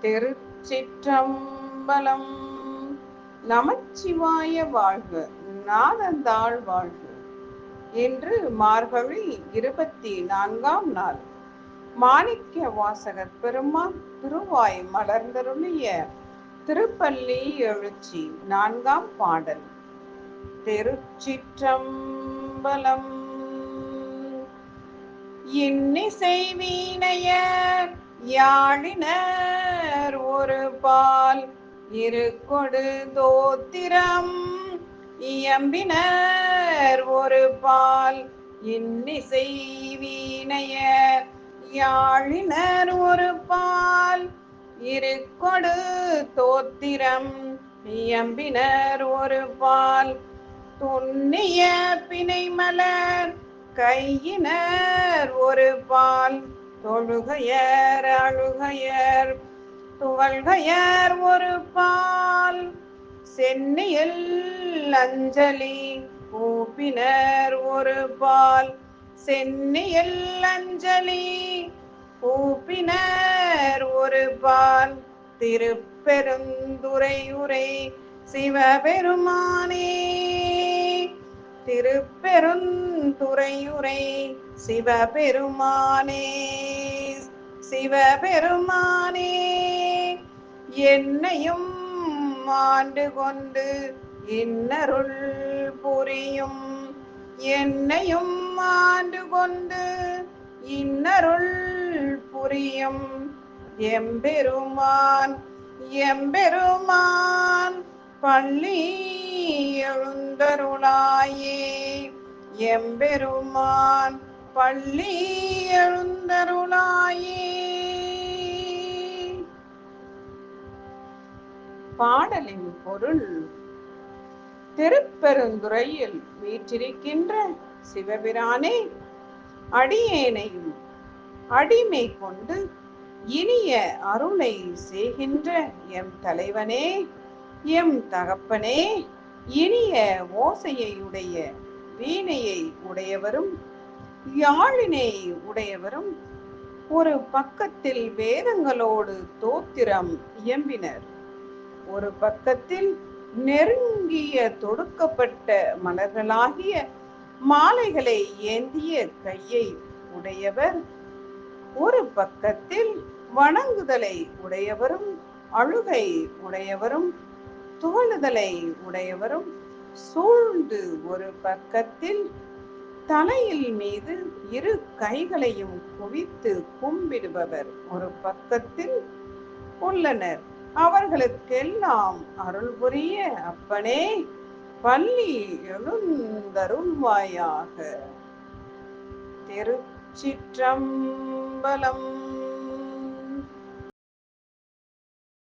திருச்சிற்றம்பலம். நமச்சிவாய வாழ்க, நாதந்தாள் வாழ்க. இன்று மார்கழி 24ஆம் நாள். மாணிக்க வாசகர் பெருமான் திருவாய் மலர்ந்தருளிய திருப்பள்ளி எழுச்சி 4ஆம் பாடல். திருச்சிற்றம்பலம். இன்னிசை வீணையர் யாழினர் ஒரு பால் இருக்கொடு தோத்திரம் இயம்பினர் ஒரு பால். இன்னிசை வீணையர் யாழினர் ஒரு பால் இருக்கொடு தோத்திரம் இயம்பினர் ஒரு பால். துன்னிய பிணைமலர் கையினர் ஒரு பால் தொழுகையர் அழுகையர் துவல்கையர் ஒரு பால். சென்னியில் அஞ்சலி கூப்பினர் ஒரு பால். சென்னியில் அஞ்சலி கூப்பினர் ஒரு பால். திருப்பெருந்துறையுரை சிவபெருமானே, திருப்பெருந்துறையுரை சிவபெருமானே, சிவபெருமானே. என்னையும் ஆண்டு கொண்டு இன்னருள் புரியும், என்னையும் ஆண்டு கொண்டு இன்னருள் புரியும் எம்பெருமான். எம்பெருமான் பள்ளி எழுந்தருளாயே, எம்பெருமான் பள்ளி எழுந்தருளாயே. பாடலின் பொருள்: திருப்பெருந்துறையில் வீற்றிருக்கின்ற சிவபிரானே, அடியேனையும் அடிமை கொண்டு இனிய அருளை செய்கின்ற எம் தலைவனே, எம் தகப்பனே, இனிய ஓசையுடைய வீணையை உடையவரும் யாழினை உடையவரும், ஒரு பக்கத்தில் வேதங்களோடு தோத்திரம் இயம்பினர், ஒரு பக்கத்தில் நெருங்கிய தொடுக்கப்பட்ட மலர்களாகிய மாலைகளை ஏந்திய கையை உடையவர், ஒரு பக்கத்தில் வணங்குதலை உடையவரும் அழுகை உடையவரும் துவளுதலை உடையவரும், சூழ்ந்து ஒரு பக்கத்தில் தலையில் மீது இரு கைகளையும் குவித்து கும்பிடுபவர் ஒரு பக்கத்தில் உள்ளனர். அவர்களுக்கெல்லாம் அருள் புரிய அப்பனே பள்ளி எழுந்தருள்வாயாக. திருச்சிற்றம்பலம்.